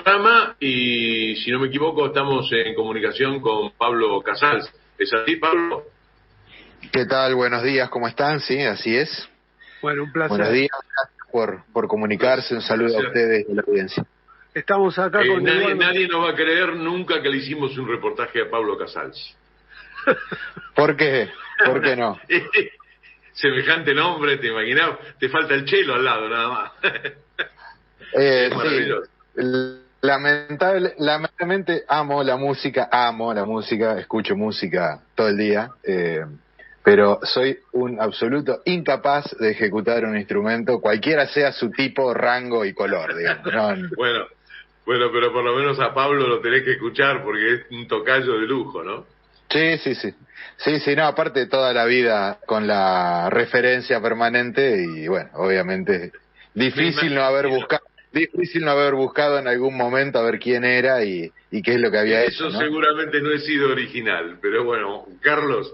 programa y, si no me equivoco, estamos en comunicación con Pablo Casals. ¿Es así, Pablo? ¿Qué tal? Buenos días, ¿cómo están? Sí, así es. Bueno, un placer. Buenos días, gracias por comunicarse. Un saludo a ustedes y a la audiencia. Estamos acá con nadie nos va a creer nunca que le hicimos un reportaje a Pablo Casals. ¿Por qué? ¿Por qué no? Semejante nombre, ¿te imaginás? Te falta el chelo al lado, nada más. Sí, lamentablemente amo la música, escucho música todo el día, pero soy un absoluto incapaz de ejecutar un instrumento, cualquiera sea su tipo, rango y color, digamos. No. Bueno, pero por lo menos a Pablo lo tenés que escuchar porque es un tocayo de lujo, ¿no? Sí, no, aparte de toda la vida con la referencia permanente y bueno, obviamente difícil no haber buscado en algún momento a ver quién era y qué es lo que había hecho, Eso ¿no? Seguramente no he sido original, pero bueno, Carlos,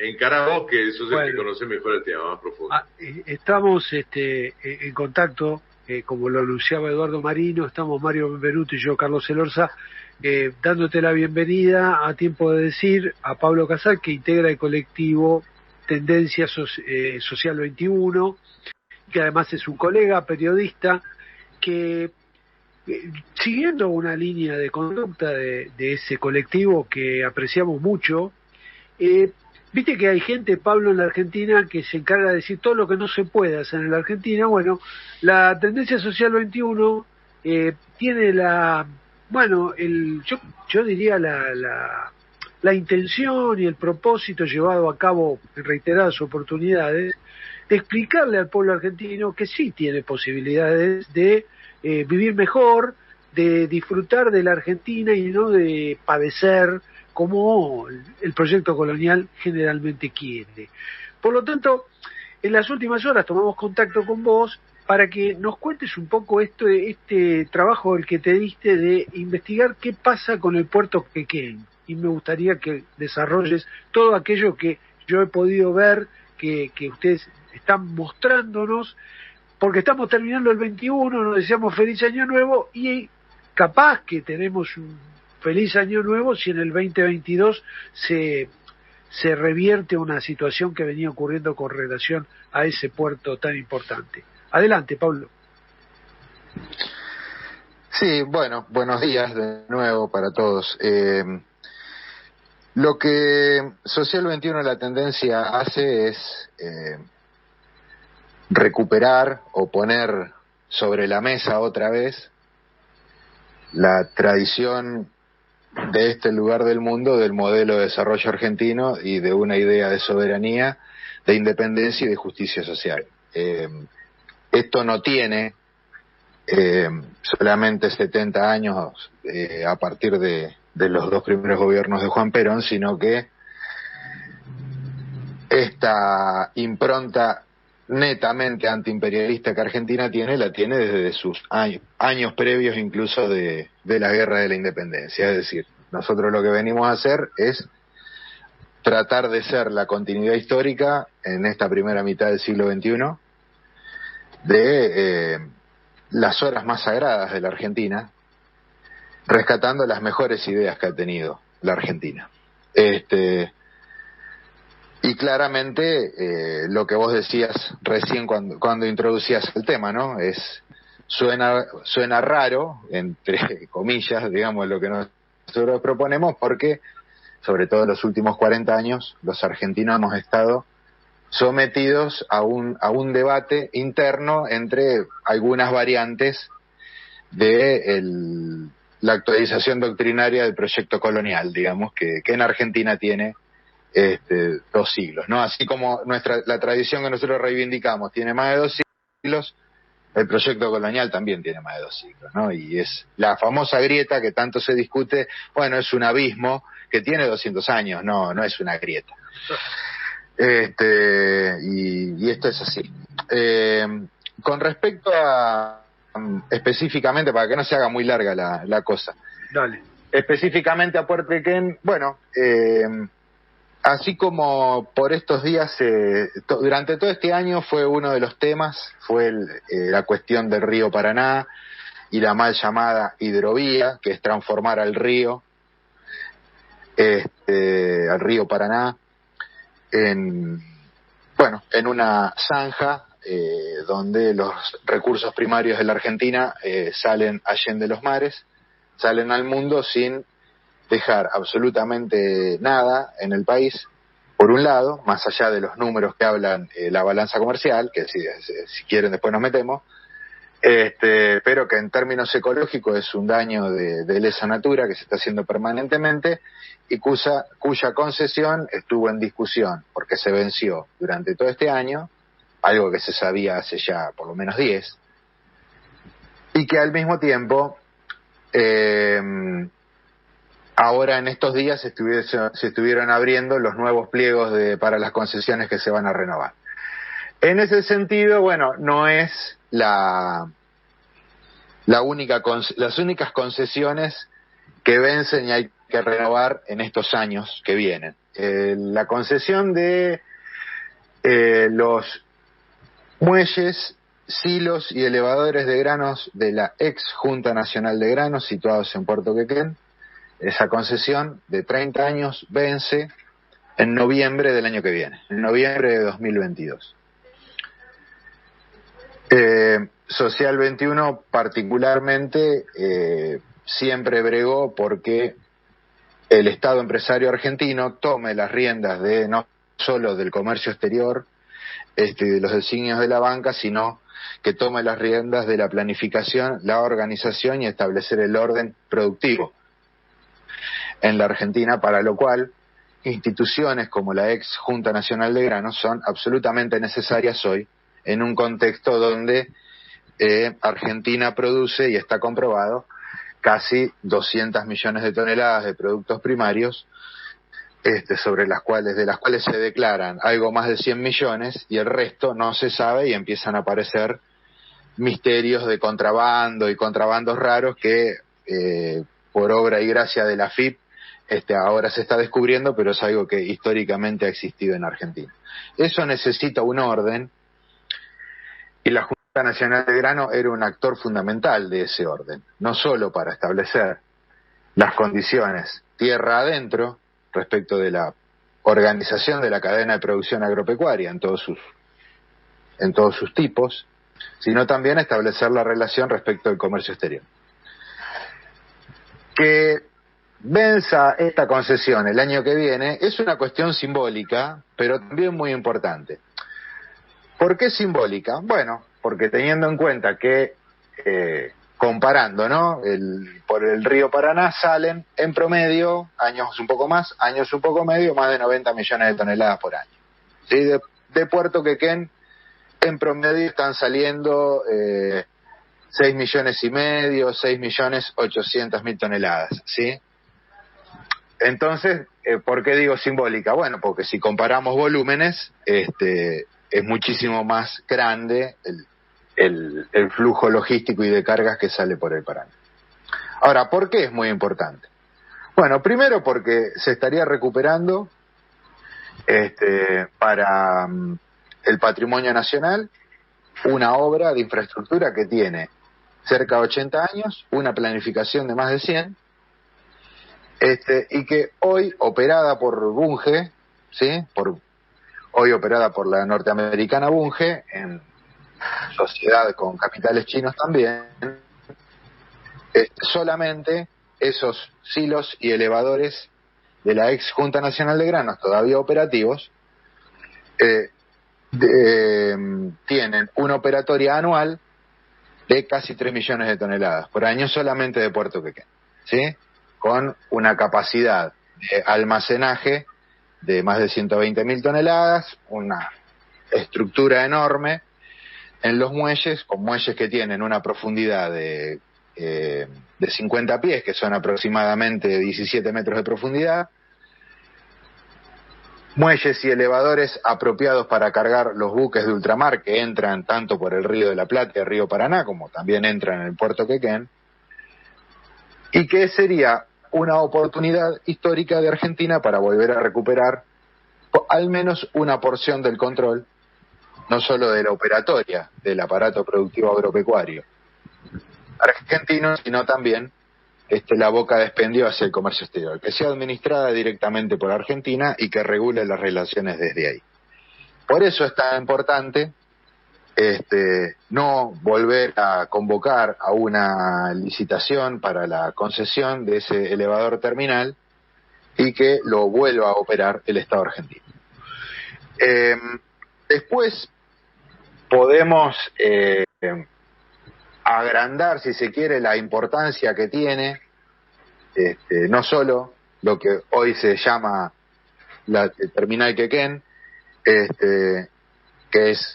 encará vos que sos el que conocés mejor el tema, más profundo. Estamos en contacto, como lo anunciaba Eduardo Marino, estamos Mario Benvenuto y yo, Carlos Elorza, dándote la bienvenida a Tiempo de Decir, a Pablo Casals, que integra el colectivo Tendencia Social 21, que además es un colega periodista que, siguiendo una línea de conducta de ese colectivo que apreciamos mucho, viste que hay gente, Pablo, en la Argentina que se encarga de decir todo lo que no se puede hacer en la Argentina. Bueno, la Tendencia Social 21 tiene yo diría la intención y el propósito llevado a cabo en reiteradas oportunidades de explicarle al pueblo argentino que sí tiene posibilidades de vivir mejor, de disfrutar de la Argentina y no de padecer como el proyecto colonial generalmente quiere. Por lo tanto, en las últimas horas tomamos contacto con vos para que nos cuentes un poco este trabajo el que te diste de investigar qué pasa con el puerto Quequén. Y me gustaría que desarrolles todo aquello que yo he podido ver, que ustedes están mostrándonos, porque estamos terminando el 21, nos deseamos feliz año nuevo y capaz que tenemos un feliz año nuevo si en el 2022 se revierte una situación que venía ocurriendo con relación a ese puerto tan importante. Adelante, Pablo. Sí, bueno, buenos días de nuevo para todos. Lo que Social 21 La Tendencia hace es recuperar o poner sobre la mesa otra vez la tradición de este lugar del mundo, del modelo de desarrollo argentino y de una idea de soberanía, de independencia y de justicia social. Esto no tiene solamente 70 años a partir de los dos primeros gobiernos de Juan Perón, sino que esta impronta netamente antiimperialista que Argentina la tiene desde sus años previos incluso de la guerra de la independencia. Es decir, nosotros lo que venimos a hacer es tratar de ser la continuidad histórica en esta primera mitad del siglo XXI de las horas más sagradas de la Argentina, rescatando las mejores ideas que ha tenido la Argentina. Y claramente lo que vos decías recién cuando introducías el tema, ¿no? Suena raro, entre comillas, digamos, lo que nosotros proponemos, porque sobre todo en los últimos 40 años los argentinos hemos estado sometidos a un debate interno entre algunas variantes de la actualización doctrinaria del proyecto colonial, digamos, que en Argentina tiene 2 siglos, ¿no? Así como la tradición que nosotros reivindicamos tiene más de 2 siglos, el proyecto colonial también tiene más de 2 siglos, ¿no? Y es la famosa grieta que tanto se discute, bueno, es un abismo que tiene 200 años, no es una grieta. Y esto es así. Con respecto a específicamente, para que no se haga muy larga la cosa. Dale. Específicamente a Puerto Quequén, bueno, así como por estos días, durante todo este año fue uno de los temas, fue la cuestión del río Paraná y la mal llamada hidrovía, que es transformar al río Paraná en una zanja donde los recursos primarios de la Argentina salen allende los mares, salen al mundo sin dejar absolutamente nada en el país, por un lado, más allá de los números que hablan la balanza comercial, que si quieren después nos metemos, pero que en términos ecológicos es un daño de lesa natura que se está haciendo permanentemente y cuya concesión estuvo en discusión porque se venció durante todo este año, algo que se sabía hace ya por lo menos 10, y que al mismo tiempo ahora en estos días se estuvieron abriendo los nuevos pliegos para las concesiones que se van a renovar. En ese sentido, no es las únicas concesiones que vencen y hay que renovar en estos años que vienen. La concesión de los muelles, silos y elevadores de granos de la ex Junta Nacional de Granos situados en Puerto Quequén, esa concesión de 30 años vence en noviembre del año que viene, en noviembre de 2022. Social 21 particularmente siempre bregó porque el Estado empresario argentino tome las riendas de no solo del comercio exterior, de los designios de la banca, sino que tome las riendas de la planificación, la organización y establecer el orden productivo en la Argentina, para lo cual instituciones como la ex Junta Nacional de Granos son absolutamente necesarias hoy en un contexto donde Argentina produce, y está comprobado, casi 200 millones de toneladas de productos primarios, de las cuales se declaran algo más de 100 millones y el resto no se sabe, y empiezan a aparecer misterios de contrabando y contrabandos raros que por obra y gracia de la AFIP ahora se está descubriendo, pero es algo que históricamente ha existido en Argentina. Eso necesita un orden, y la Junta Nacional de Grano era un actor fundamental de ese orden, no solo para establecer las condiciones tierra adentro respecto de la organización de la cadena de producción agropecuaria en todos sus tipos, sino también establecer la relación respecto al comercio exterior. Que venza esta concesión el año que viene es una cuestión simbólica, pero también muy importante. ¿Por qué simbólica? Bueno, porque teniendo en cuenta que, comparando, ¿no? Por el río Paraná salen en promedio, años un poco más, años un poco medio, más de 90 millones de toneladas por año. ¿Sí? De Puerto Quequén, en promedio están saliendo 6 millones y medio, 6.800.000 toneladas, ¿sí? Entonces, ¿por qué digo simbólica? Bueno, porque si comparamos volúmenes, es muchísimo más grande el flujo logístico y de cargas que sale por el Paraná. Ahora, ¿por qué es muy importante? Bueno, primero porque se estaría recuperando para el patrimonio nacional una obra de infraestructura que tiene cerca de 80 años, una planificación de más de 100, y que hoy operada por Bunge, ¿sí? Hoy operada por la norteamericana Bunge, en sociedad con capitales chinos también, solamente esos silos y elevadores de la ex Junta Nacional de Granos todavía operativos tienen una operatoria anual de casi 3 millones de toneladas por año solamente de Puerto Quequén, ¿sí? Con una capacidad de almacenaje de más de 120.000 toneladas, una estructura enorme en los muelles, con muelles que tienen una profundidad de 50 pies, que son aproximadamente 17 metros de profundidad, muelles y elevadores apropiados para cargar los buques de ultramar que entran tanto por el Río de la Plata y el Río Paraná, como también entran en el Puerto Quequén, y que sería una oportunidad histórica de Argentina para volver a recuperar al menos una porción del control, no solo de la operatoria del aparato productivo agropecuario, argentinos, sino también la boca de expendio hacia el comercio exterior, que sea administrada directamente por Argentina y que regule las relaciones desde ahí. Por eso es tan importante no volver a convocar a una licitación para la concesión de ese elevador terminal y que lo vuelva a operar el Estado argentino. Después podemos agrandar, si se quiere, la importancia que tiene no solo lo que hoy se llama la terminal Quequén,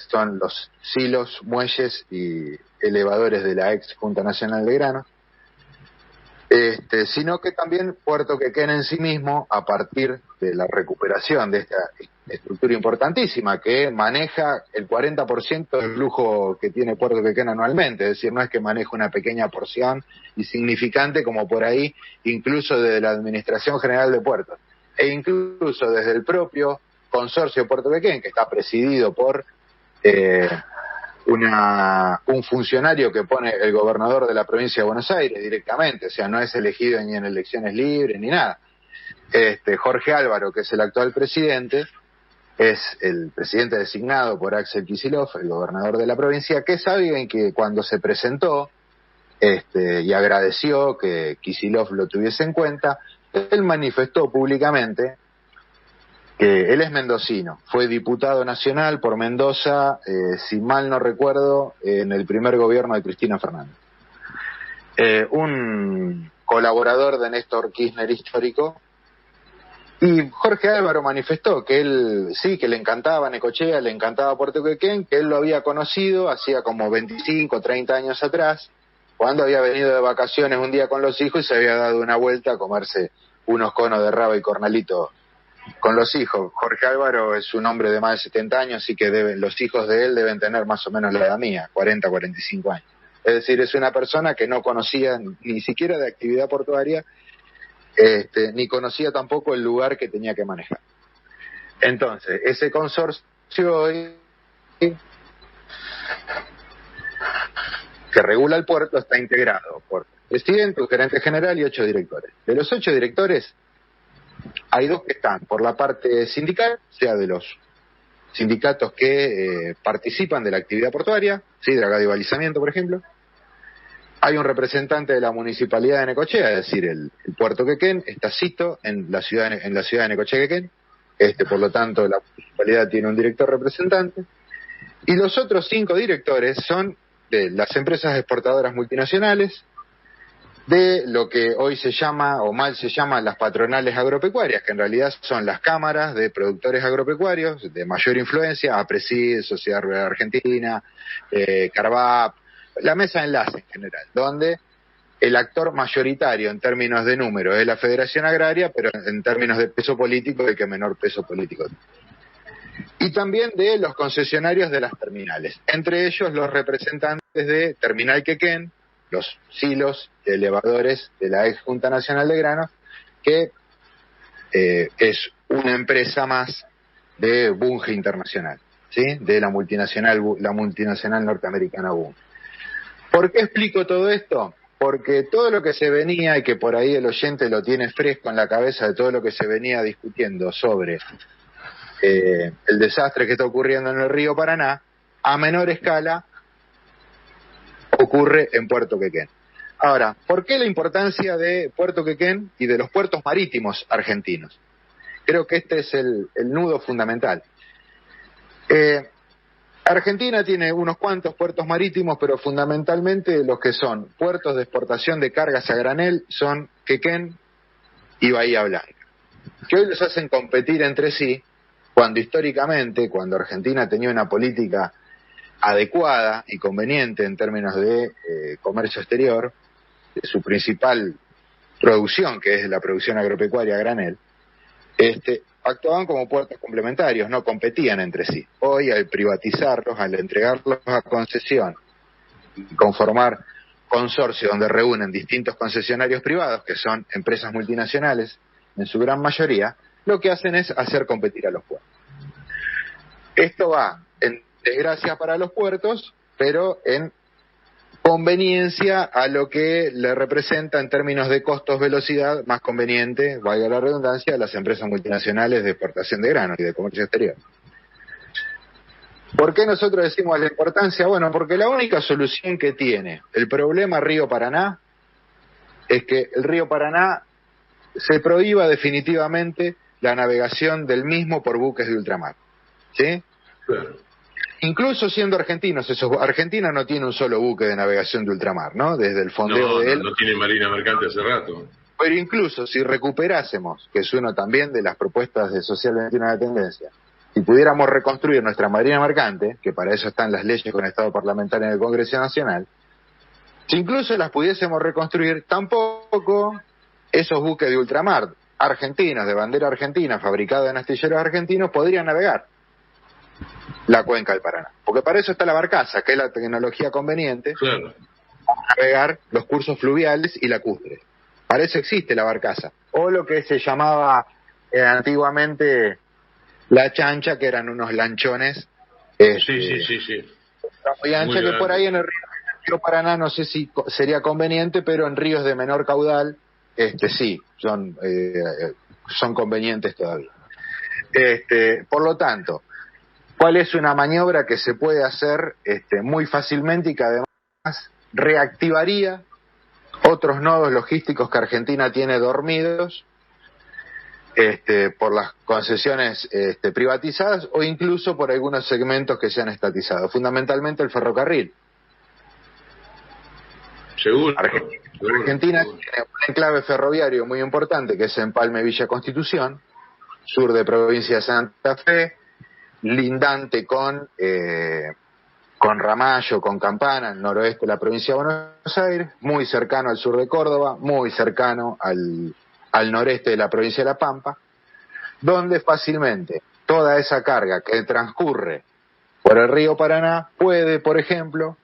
son los silos, muelles y elevadores de la ex Junta Nacional de Granos, sino que también Puerto Quequén en sí mismo, a partir de la recuperación de esta estructura importantísima que maneja el 40% del flujo que tiene Puerto Quequén anualmente, es decir, no es que maneja una pequeña porción insignificante como por ahí, incluso desde la Administración General de Puertos, e incluso desde el propio Consorcio Puerto Quequén, que está presidido por un funcionario que pone el gobernador de la provincia de Buenos Aires directamente, o sea, no es elegido ni en elecciones libres ni nada. Jorge Álvaro, que es el actual presidente, es el presidente designado por Axel Kicillof, el gobernador de la provincia, que saben que cuando se presentó y agradeció que Kicillof lo tuviese en cuenta, él manifestó públicamente que él es mendocino, fue diputado nacional por Mendoza, si mal no recuerdo, en el primer gobierno de Cristina Fernández. Un colaborador de Néstor Kirchner histórico, y Jorge Álvaro manifestó que él, sí, que le encantaba Necochea, le encantaba Puerto Quequén, que él lo había conocido hacía como 25, 30 años atrás, cuando había venido de vacaciones un día con los hijos y se había dado una vuelta a comerse unos conos de raba y cornalito con los hijos. Jorge Álvaro es un hombre de más de 70 años, así que los hijos de él deben tener más o menos la edad mía, 40, 45 años. Es decir, es una persona que no conocía ni siquiera de actividad portuaria, ni conocía tampoco el lugar que tenía que manejar. Entonces, ese consorcio hoy que regula el puerto está integrado por presidente, un gerente general y 8 directores. De los 8 directores, hay 2 que están por la parte sindical, o sea, de los sindicatos que participan de la actividad portuaria, ¿sí? Dragado y balizamiento, por ejemplo. Hay un representante de la Municipalidad de Necochea, es decir, el Puerto Quequén, está cito en la ciudad de Necochea Quequén, por lo tanto la Municipalidad tiene un director representante, y los otros 5 directores son de las empresas exportadoras multinacionales, de lo que hoy se llama, o mal se llama, las patronales agropecuarias, que en realidad son las cámaras de productores agropecuarios de mayor influencia, APRESID, Sociedad Rural Argentina, Carvap, la mesa de enlace en general, donde el actor mayoritario en términos de número es la Federación Agraria, pero en términos de peso político, el que menor peso político tiene. Y también de los concesionarios de las terminales, entre ellos los representantes de Terminal Quequén, los silos de elevadores de la ex Junta Nacional de Granos, que es una empresa más de Bunge Internacional, ¿sí? De la multinacional norteamericana Bunge. ¿Por qué explico todo esto? Porque todo lo que se venía, y que por ahí el oyente lo tiene fresco en la cabeza de todo lo que se venía discutiendo sobre el desastre que está ocurriendo en el río Paraná, a menor escala ocurre en Puerto Quequén. Ahora, ¿por qué la importancia de Puerto Quequén y de los puertos marítimos argentinos? Creo que este es el nudo fundamental. Argentina tiene unos cuantos puertos marítimos, pero fundamentalmente los que son puertos de exportación de cargas a granel son Quequén y Bahía Blanca, que hoy los hacen competir entre sí, cuando históricamente, cuando Argentina tenía una política adecuada y conveniente en términos de comercio exterior, de su principal producción, que es la producción agropecuaria a granel, actuaban como puertos complementarios, no competían entre sí. Hoy, al privatizarlos, al entregarlos a concesión y conformar consorcios donde reúnen distintos concesionarios privados, que son empresas multinacionales en su gran mayoría, lo que hacen es hacer competir a los puertos. Esto va en desgracia para los puertos, pero en conveniencia a lo que le representa en términos de costos-velocidad más conveniente, valga la redundancia, a las empresas multinacionales de exportación de granos y de comercio exterior. ¿Por qué nosotros decimos la importancia? Bueno, porque la única solución que tiene el problema Río Paraná es que el río Paraná se prohíba definitivamente la navegación del mismo por buques de ultramar. ¿Sí? Claro. Incluso siendo argentinos, Argentina no tiene un solo buque de navegación de ultramar, ¿no? Desde el fondeo de él. No tiene marina mercante hace rato. Pero incluso si recuperásemos, que es uno también de las propuestas de Social 21 de Tendencia, si pudiéramos reconstruir nuestra marina mercante, que para eso están las leyes con estado parlamentario en el Congreso Nacional, si incluso las pudiésemos reconstruir, tampoco esos buques de ultramar argentinos, de bandera argentina, fabricados en astilleros argentinos, podrían navegar la cuenca del Paraná. Porque para eso está la barcaza, que es la tecnología conveniente, claro, para navegar los cursos fluviales y lacustres. Para eso existe la barcaza. O lo que se llamaba antiguamente la chancha, que eran unos lanchones. Sí. Muy ancha, que por ahí en el río Paraná no sé si sería conveniente, pero en ríos de menor caudal, sí, son convenientes todavía. Por lo tanto, ¿cuál es una maniobra que se puede hacer muy fácilmente y que además reactivaría otros nodos logísticos que Argentina tiene dormidos por las concesiones privatizadas o incluso por algunos segmentos que se han estatizado, fundamentalmente el ferrocarril? Seguro. Argentina tiene un enclave ferroviario muy importante que es Empalme Villa Constitución, sur de provincia de Santa Fe, lindante con Ramallo, con Campana, el noroeste de la provincia de Buenos Aires, muy cercano al sur de Córdoba, muy cercano al noreste de la provincia de La Pampa, donde fácilmente toda esa carga que transcurre por el río Paraná puede, por ejemplo,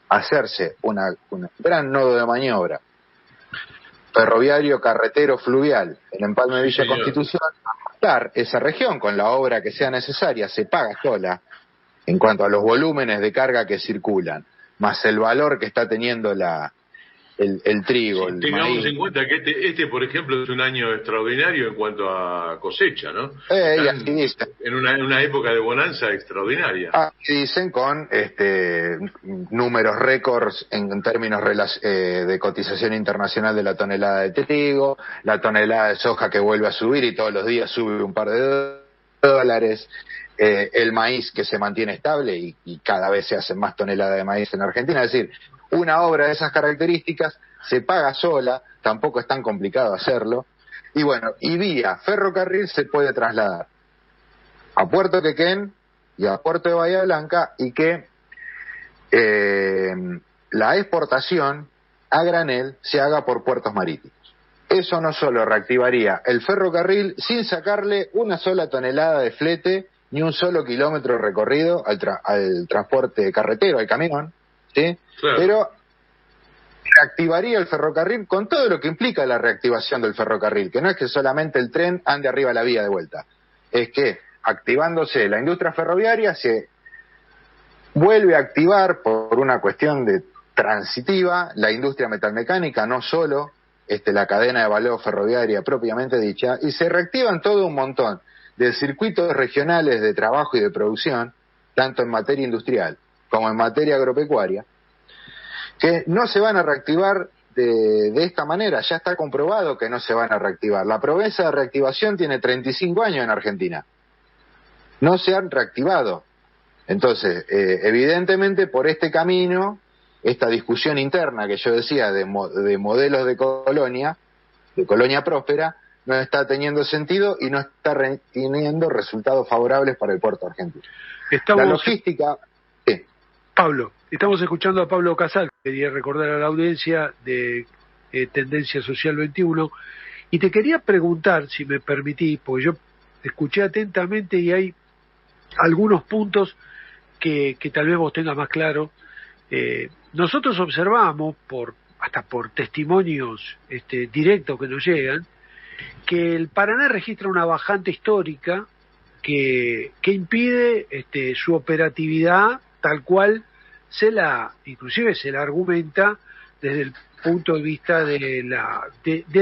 hacerse un gran nodo de maniobra ferroviario, carretero, fluvial en Empalme Villa Constitución, adaptar esa región con la obra que sea necesaria, se paga sola en cuanto a los volúmenes de carga que circulan, más el valor que está teniendo el trigo, el tengamos maíz. En cuenta que este, por ejemplo, es un año extraordinario en cuanto a cosecha, ¿no? Y así dicen. En una época de bonanza extraordinaria. Así dicen, con números récords en términos de cotización internacional de la tonelada de trigo, la tonelada de soja que vuelve a subir y todos los días sube un par de dólares, el maíz que se mantiene estable y cada vez se hacen más toneladas de maíz en Argentina. Es decir, una obra de esas características se paga sola, tampoco es tan complicado hacerlo, y bueno, y vía ferrocarril se puede trasladar a Puerto Quequén y a Puerto de Bahía Blanca, y que la exportación a granel se haga por puertos marítimos. Eso no solo reactivaría el ferrocarril sin sacarle una sola tonelada de flete ni un solo kilómetro recorrido al transporte carretero, al camión, ¿sí? Claro. Pero reactivaría el ferrocarril con todo lo que implica la reactivación del ferrocarril, que no es que solamente el tren ande arriba de la vía de vuelta, es que activándose la industria ferroviaria se vuelve a activar por una cuestión de transitiva la industria metalmecánica, no solo la cadena de valor ferroviaria propiamente dicha, y se reactivan todo un montón de circuitos regionales de trabajo y de producción, tanto en materia industrial como en materia agropecuaria, que no se van a reactivar de esta manera. Ya está comprobado que no se van a reactivar. La promesa de reactivación tiene 35 años en Argentina. No se han reactivado. Entonces, evidentemente, por este camino, esta discusión interna que yo decía de modelos de colonia próspera, no está teniendo sentido y no está teniendo resultados favorables para el puerto argentino. La logística... Sí. Pablo, estamos escuchando a Pablo Casal, quería recordar a la audiencia de Tendencia Social 21, y te quería preguntar, si me permitís, porque yo escuché atentamente y hay algunos puntos que tal vez vos tengas más claro. Nosotros observamos, hasta por testimonios directos que nos llegan, que el Paraná registra una bajante histórica que impide su operatividad tal cual inclusive se la argumenta desde el punto de vista del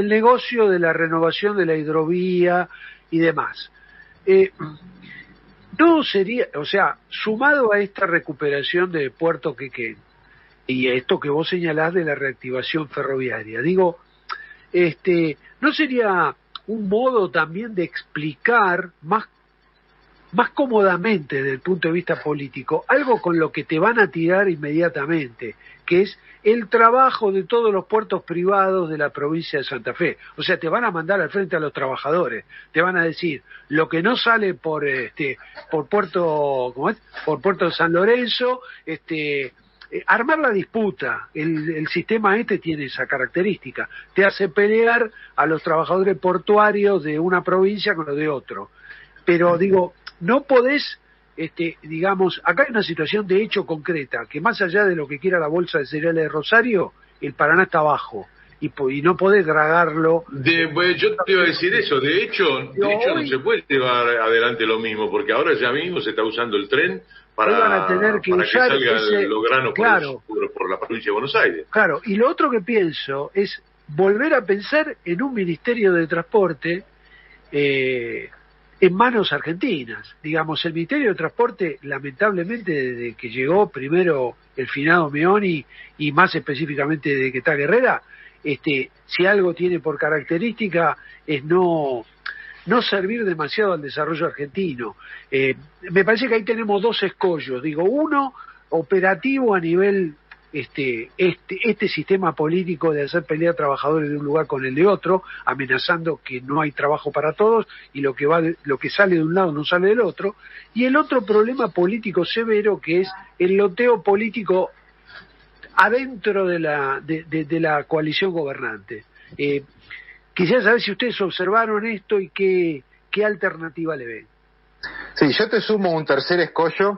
negocio de la renovación de la hidrovía y demás. No sería, o sea, sumado a esta recuperación de Puerto Quequén y esto que vos señalás de la reactivación ferroviaria, digo, ¿no sería un modo también de explicar más cómodamente desde el punto de vista político algo con lo que te van a tirar inmediatamente, que es el trabajo de todos los puertos privados de la provincia de Santa Fe? O sea, te van a mandar al frente a los trabajadores, te van a decir lo que no sale por puerto, ¿cómo es? Por Puerto de San Lorenzo, armar la disputa. El sistema tiene esa característica, te hace pelear a los trabajadores portuarios de una provincia con los de otro. Pero digo, no podés, digamos, acá hay una situación de hecho concreta, que más allá de lo que quiera la bolsa de cereales de Rosario, el Paraná está abajo, y no podés dragarlo. Yo te iba a decir eso, de hecho no se puede llevar adelante lo mismo, porque ahora ya mismo se está usando el tren para que salga los granos por la provincia de Buenos Aires. Claro, y lo otro que pienso es volver a pensar en un Ministerio de Transporte en manos argentinas. Digamos, el Ministerio de Transporte, lamentablemente, desde que llegó primero el finado Meoni y más específicamente desde que está Guerrera, si algo tiene por característica es no servir demasiado al desarrollo argentino. Me parece que ahí tenemos dos escollos. Digo, uno, operativo a nivel este sistema político de hacer pelear trabajadores de un lugar con el de otro, amenazando que no hay trabajo para todos y lo que sale de un lado no sale del otro, y el otro problema político severo, que es el loteo político adentro de la coalición gobernante. Quisiera saber si ustedes observaron esto y qué alternativa le ven. Sí, yo te sumo un tercer escollo,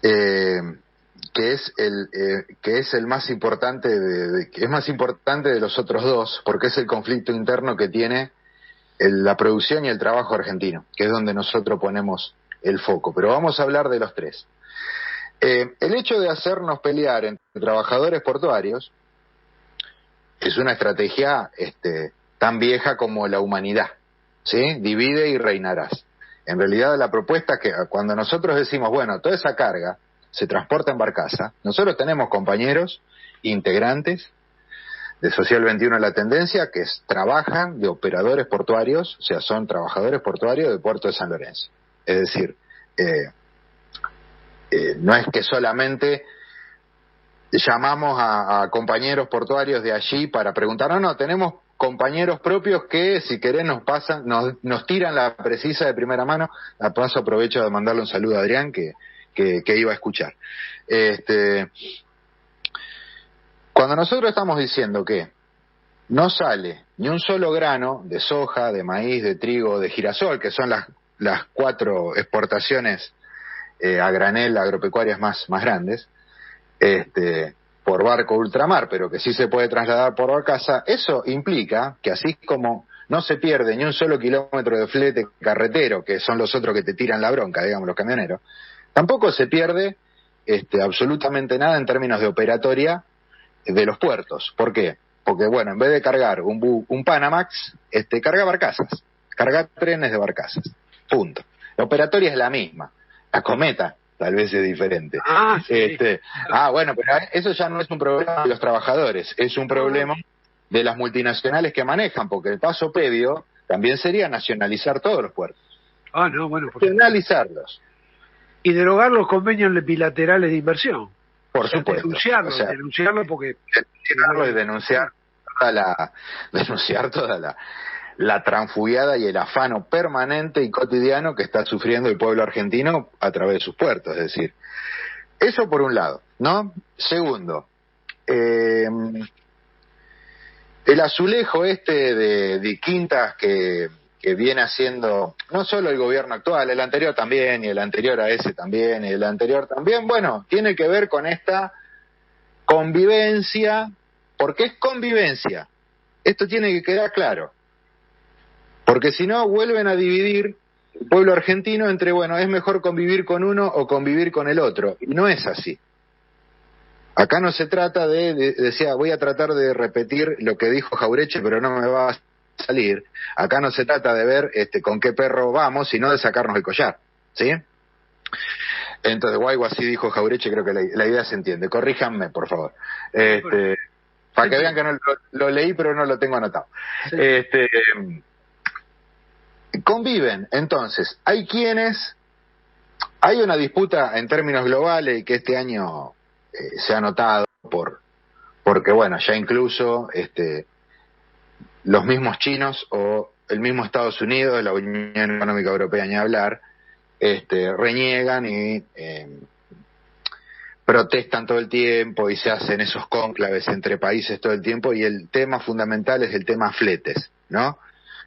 que es el más importante que es más importante de los otros dos, porque es el conflicto interno que tiene la producción y el trabajo argentino, que es donde nosotros ponemos el foco. Pero vamos a hablar de los tres. El hecho de hacernos pelear entre trabajadores portuarios es una estrategia tan vieja como la humanidad, ¿sí? Divide y reinarás. En realidad la propuesta es que cuando nosotros decimos, bueno, toda esa carga se transporta en barcaza, nosotros tenemos compañeros integrantes de Social 21 La Tendencia que trabajan de operadores portuarios, o sea, son trabajadores portuarios de Puerto de San Lorenzo. Es decir, no es que solamente llamamos a compañeros portuarios de allí para preguntar, no, tenemos compañeros propios que si querés nos tiran la precisa de primera mano. A paso aprovecho de mandarle un saludo a Adrián que iba a escuchar. Cuando nosotros estamos diciendo que no sale ni un solo grano de soja, de maíz, de trigo, de girasol, que son las 4 exportaciones a granel agropecuarias más grandes, por barco ultramar, pero que sí se puede trasladar por barcaza, eso implica que así como no se pierde ni un solo kilómetro de flete carretero, que son los otros que te tiran la bronca, digamos, los camioneros, tampoco se pierde absolutamente nada en términos de operatoria de los puertos. ¿Por qué? Porque, bueno, en vez de cargar un Panamax, carga barcazas, carga trenes de barcazas, punto. La operatoria es la misma, la cometa tal vez es diferente. Sí. Bueno, pero eso ya no es un problema de los trabajadores, es un problema de las multinacionales que manejan, porque el paso previo también sería nacionalizar todos los puertos. Nacionalizarlos. Y derogar los convenios bilaterales de inversión. Por supuesto. Denunciarlo porque... Denunciar toda la transfugiada y el afano permanente y cotidiano que está sufriendo el pueblo argentino a través de sus puertos. Es decir, eso por un lado, ¿no? Segundo, el azulejo de quintas que viene haciendo no solo el gobierno actual, el anterior también, y el anterior a ese también, y el anterior también, bueno, tiene que ver con esta convivencia, porque es convivencia. Esto tiene que quedar claro. Porque si no, vuelven a dividir el pueblo argentino entre, bueno, es mejor convivir con uno o convivir con el otro. Y no es así. Acá no se trata decía, voy a tratar de repetir lo que dijo Jauretche, pero no me va a salir. Acá no se trata de ver con qué perro vamos, sino de sacarnos el collar, ¿sí? Entonces, o algo así dijo Jauretche, creo que la idea se entiende. Corríjanme, por favor. Para que vean que no lo leí, pero no lo tengo anotado. Sí. Conviven, entonces, hay una disputa en términos globales y que este año se ha notado porque bueno, ya incluso los mismos chinos o el mismo Estados Unidos, la Unión Económica Europea ni hablar, reniegan y protestan todo el tiempo y se hacen esos cónclaves entre países todo el tiempo, y el tema fundamental es el tema fletes, ¿no?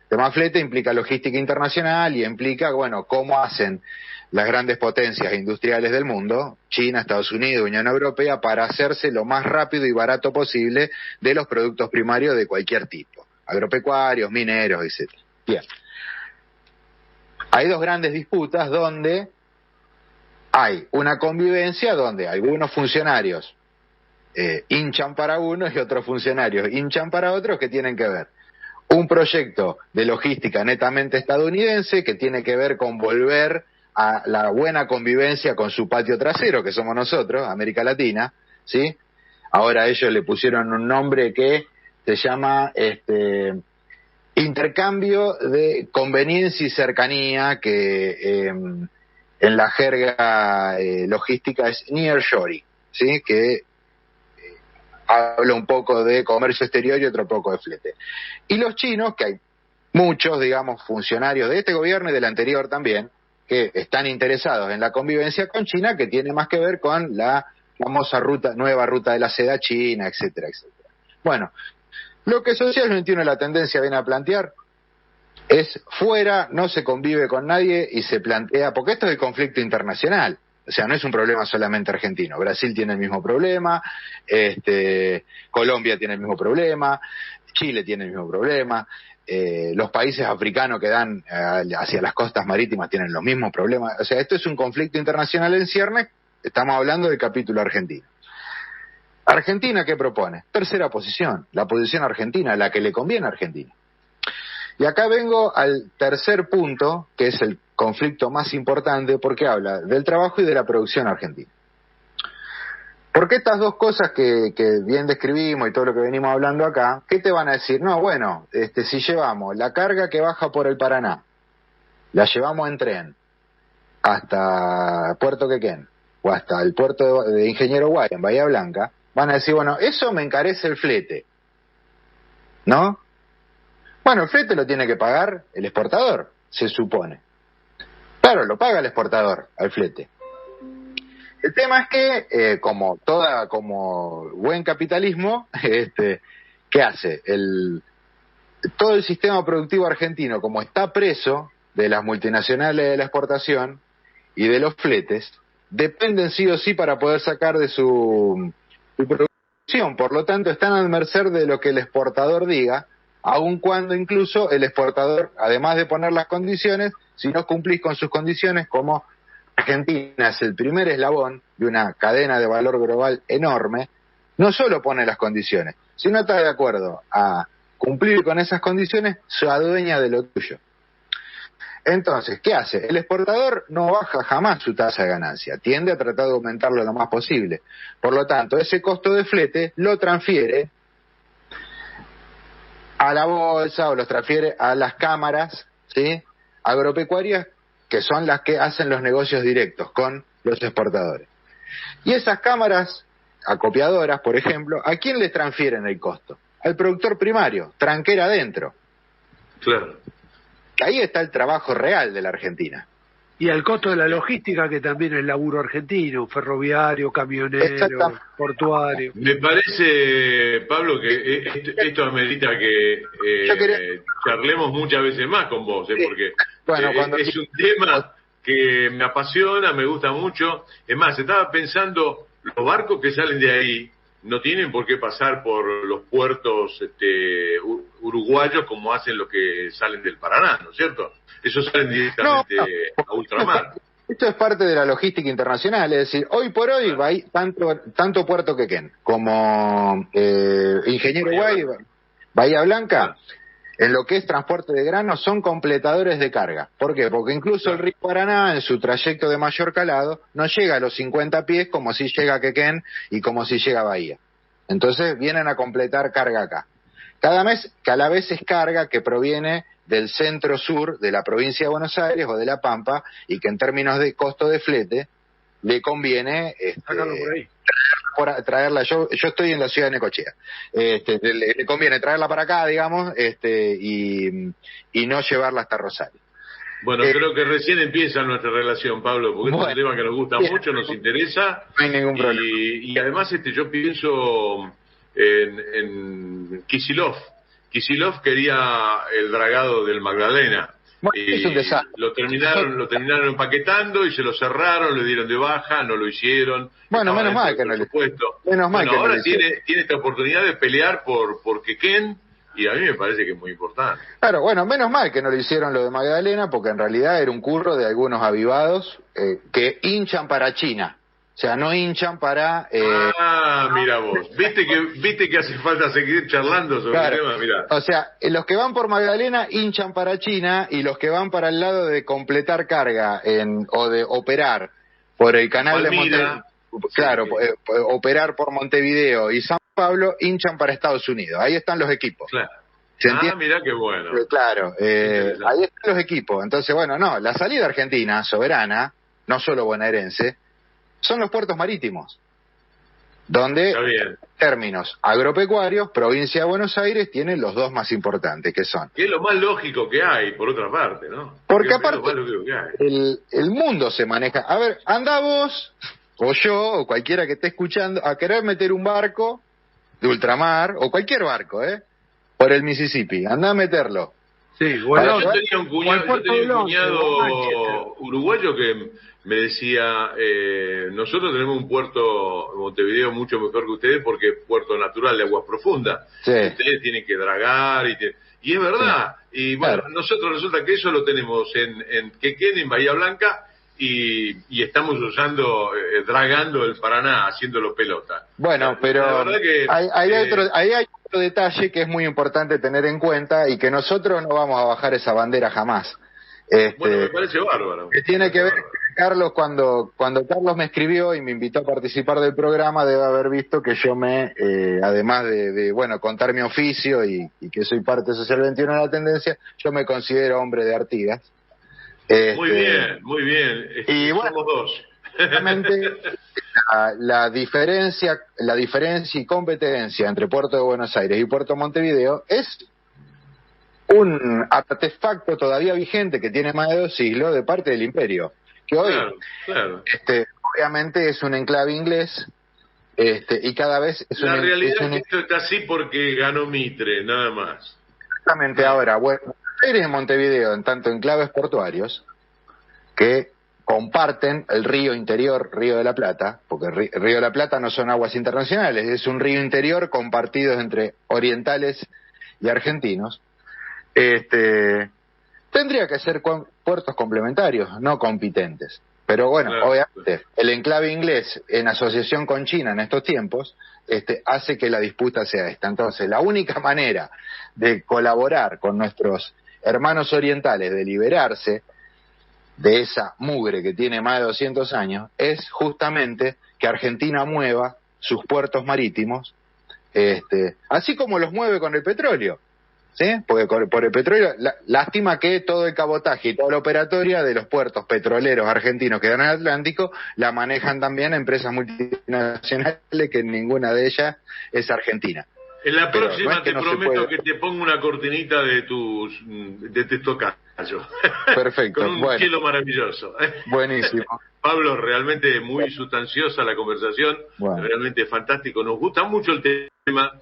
El tema flete implica logística internacional y implica, bueno, cómo hacen las grandes potencias industriales del mundo, China, Estados Unidos, Unión Europea, para hacerse lo más rápido y barato posible de los productos primarios de cualquier tipo, agropecuarios, mineros, etc. Bien. Hay dos grandes disputas donde hay una convivencia donde algunos funcionarios hinchan para unos y otros funcionarios hinchan para otros, que tienen que ver un proyecto de logística netamente estadounidense que tiene que ver con volver a la buena convivencia con su patio trasero, que somos nosotros, América Latina, ¿sí? Ahora ellos le pusieron un nombre que se llama intercambio de conveniencia y cercanía, que en la jerga logística es nearshoring, ¿sí? Que habla un poco de comercio exterior y otro poco de flete. Y los chinos, que hay muchos, digamos, funcionarios de este gobierno y del anterior también, que están interesados en la convivencia con China, que tiene más que ver con la famosa nueva ruta de la seda china, etcétera, etcétera. Bueno, lo que Social 21 la tendencia viene a plantear es fuera, no se convive con nadie y se plantea, porque esto es el conflicto internacional, o sea, no es un problema solamente argentino. Brasil tiene el mismo problema, Colombia tiene el mismo problema, Chile tiene el mismo problema, los países africanos que dan hacia las costas marítimas tienen los mismos problemas. O sea, esto es un conflicto internacional en ciernes. Estamos hablando del capítulo argentino. ¿Argentina qué propone? Tercera posición, la posición argentina, la que le conviene a Argentina. Y acá vengo al tercer punto, que es el conflicto más importante, porque habla del trabajo y de la producción argentina. Porque estas dos cosas que bien describimos y todo lo que venimos hablando acá, ¿qué te van a decir? No, bueno, si llevamos la carga que baja por el Paraná, la llevamos en tren hasta Puerto Quequén o hasta el puerto de Ingeniero Guay en Bahía Blanca, van a decir, bueno, eso me encarece el flete, ¿no? Bueno, el flete lo tiene que pagar el exportador, se supone. Claro, lo paga el exportador al flete. El tema es que, como buen capitalismo, ¿qué hace? Todo el sistema productivo argentino, como está preso de las multinacionales de la exportación y de los fletes, dependen sí o sí para poder sacar de su producción. Por lo tanto, están al merced de lo que el exportador diga, aun cuando incluso el exportador, además de poner las condiciones, si no cumplís con sus condiciones, como Argentina es el primer eslabón de una cadena de valor global enorme, no solo pone las condiciones, si no está de acuerdo a cumplir con esas condiciones, se adueña de lo tuyo. Entonces, ¿qué hace? El exportador no baja jamás su tasa de ganancia, tiende a tratar de aumentarlo lo más posible. Por lo tanto, ese costo de flete lo transfiere a la bolsa o los transfiere a las cámaras, ¿sí?, agropecuarias, que son las que hacen los negocios directos con los exportadores. Y esas cámaras acopiadoras, por ejemplo, ¿a quién le transfieren el costo? Al productor primario, tranquera adentro. Claro. Ahí está el trabajo real de la Argentina. Y al costo de la logística, que también es laburo argentino, ferroviario, camionero, portuario. Me parece, Pablo, que esto amerita que charlemos muchas veces más con vos, porque bueno, es un tema que me apasiona, me gusta mucho. Es más, estaba pensando, los barcos que salen de ahí, no tienen por qué pasar por los puertos uruguayos como hacen los que salen del Paraná, ¿no es cierto? Esos salen directamente a ultramar. Esto es parte de la logística internacional, es decir, hoy por hoy tanto Puerto Quequén como Ingeniero Guay, Bahía Blanca, en lo que es transporte de granos, son completadores de carga. ¿Por qué? Porque incluso el río Paraná, en su trayecto de mayor calado, no llega a los 50 pies como si llega a Quequén y como si llega a Bahía. Entonces vienen a completar carga acá. Cada vez es carga que proviene del centro-sur de la provincia de Buenos Aires o de La Pampa, y que en términos de costo de flete le conviene traerla. Yo estoy en la ciudad de Necochea, le conviene traerla para acá, digamos, y no llevarla hasta Rosario. Bueno, creo que recién empieza nuestra relación, Pablo, porque es un tema que nos gusta mucho, nos interesa. No hay ningún problema. Y además yo pienso en Kicillof. Kicillof quería el dragado del Magdalena. Bueno, es un desastre. Lo terminaron empaquetando y se lo cerraron, le dieron de baja, no lo hicieron. Bueno, menos mal que no le. Menos mal que ahora no tiene esta oportunidad de pelear por Quequén, y a mí me parece que es muy importante. Claro, bueno, menos mal que no lo hicieron lo de Magdalena, porque en realidad era un curro de algunos avivados que hinchan para China. O sea, no hinchan para... mira vos. ¿Viste que hace falta seguir charlando sobre el tema? Mirá. O sea, los que van por Magdalena hinchan para China, y los que van para el lado de completar carga o de operar por el canal de Montevideo, operar por Montevideo y San Pablo, hinchan para Estados Unidos. Ahí están los equipos. Claro. ¿Se entiende? Mirá qué bueno. Claro, ahí están los equipos. Entonces, bueno, la salida argentina, soberana, no solo bonaerense, son los puertos marítimos, donde, en términos agropecuarios, provincia de Buenos Aires tiene los dos más importantes, que son... Que es lo más lógico que hay, por otra parte, ¿no? Porque aparte, el mundo se maneja... A ver, anda vos, o yo, o cualquiera que esté escuchando, a querer meter un barco de ultramar, o cualquier barco, por el Mississippi, anda a meterlo. Sí, bueno, yo tenía un cuñado uruguayo que me decía, nosotros tenemos un puerto en Montevideo mucho mejor que ustedes porque es puerto natural de aguas profundas. Sí. Ustedes tienen que dragar y es verdad. Sí. Y bueno, nosotros resulta que eso lo tenemos en Quequén, en Bahía Blanca, y estamos dragando el Paraná, haciéndolo pelota. Bueno, pero hay otro detalle que es muy importante tener en cuenta, y que nosotros no vamos a bajar esa bandera jamás. Bueno, me parece bárbaro. Que tiene que ver, Carlos, cuando Carlos me escribió y me invitó a participar del programa, debe haber visto que yo además de contar mi oficio y que soy parte social 21 de la tendencia, yo me considero hombre de Artigas. Muy bien. Y bueno, somos dos. Realmente la diferencia y competencia entre Puerto de Buenos Aires y Puerto Montevideo es un artefacto todavía vigente que tiene más de 2 siglos de parte del imperio, que hoy obviamente es un enclave inglés, y cada vez es la realidad es que esto está así porque ganó Mitre, nada más. Exactamente. Ahora, Buenos Aires y Montevideo, en tanto enclaves portuarios que comparten el río interior, Río de la Plata, porque el Río de la Plata no son aguas internacionales, es un río interior compartido entre orientales y argentinos. Tendría que ser puertos complementarios, no compitentes. Pero bueno, obviamente, el enclave inglés en asociación con China en estos tiempos hace que la disputa sea esta. Entonces, la única manera de colaborar con nuestros hermanos orientales, de liberarse de esa mugre que tiene más de 200 años, es justamente que Argentina mueva sus puertos marítimos, así como los mueve con el petróleo. ¿Sí? Porque por el petróleo, lástima que todo el cabotaje y toda la operatoria de los puertos petroleros argentinos que dan al Atlántico la manejan también empresas multinacionales, que ninguna de ellas es argentina. En la próxima te prometo que te pongo una cortinita de tu tocayo. Perfecto. Con un cielo maravilloso. Buenísimo. Pablo, realmente muy sustanciosa la conversación, realmente fantástico. Nos gusta mucho el tema.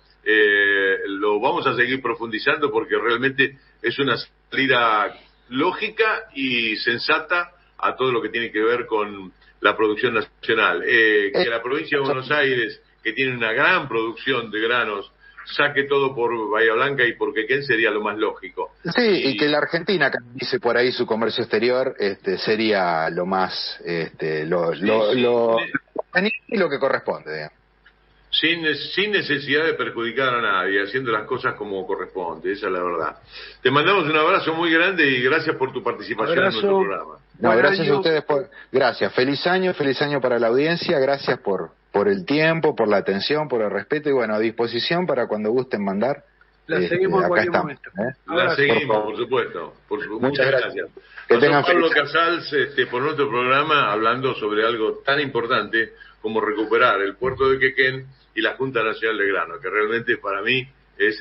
Lo vamos a seguir profundizando porque realmente es una salida lógica y sensata a todo lo que tiene que ver con la producción nacional. Que la provincia de Buenos Aires que tiene una gran producción de granos, saque todo por Bahía Blanca y por Quequén sería lo más lógico. Sí, y que la Argentina dice por ahí su comercio exterior sería lo más lo que corresponde, digamos. Sin necesidad de perjudicar a nadie, haciendo las cosas como corresponde, esa es la verdad. Te mandamos un abrazo muy grande y gracias por tu participación en nuestro programa. No, gracias a ustedes gracias, feliz año para la audiencia, gracias por el tiempo, por la atención, por el respeto y bueno, a disposición para cuando gusten mandar. La seguimos en cualquier momento. La seguimos, por supuesto. Muchas gracias. Que tengan Pablo Casals por nuestro programa hablando sobre algo tan importante como recuperar el puerto de Quequén y la Junta Nacional de Grano, que realmente para mí es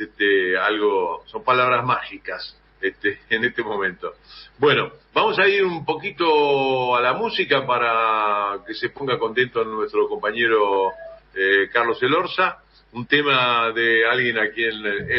algo, son palabras mágicas en este momento. Bueno, vamos a ir un poquito a la música para que se ponga contento nuestro compañero Carlos Elorza, un tema de alguien a quien él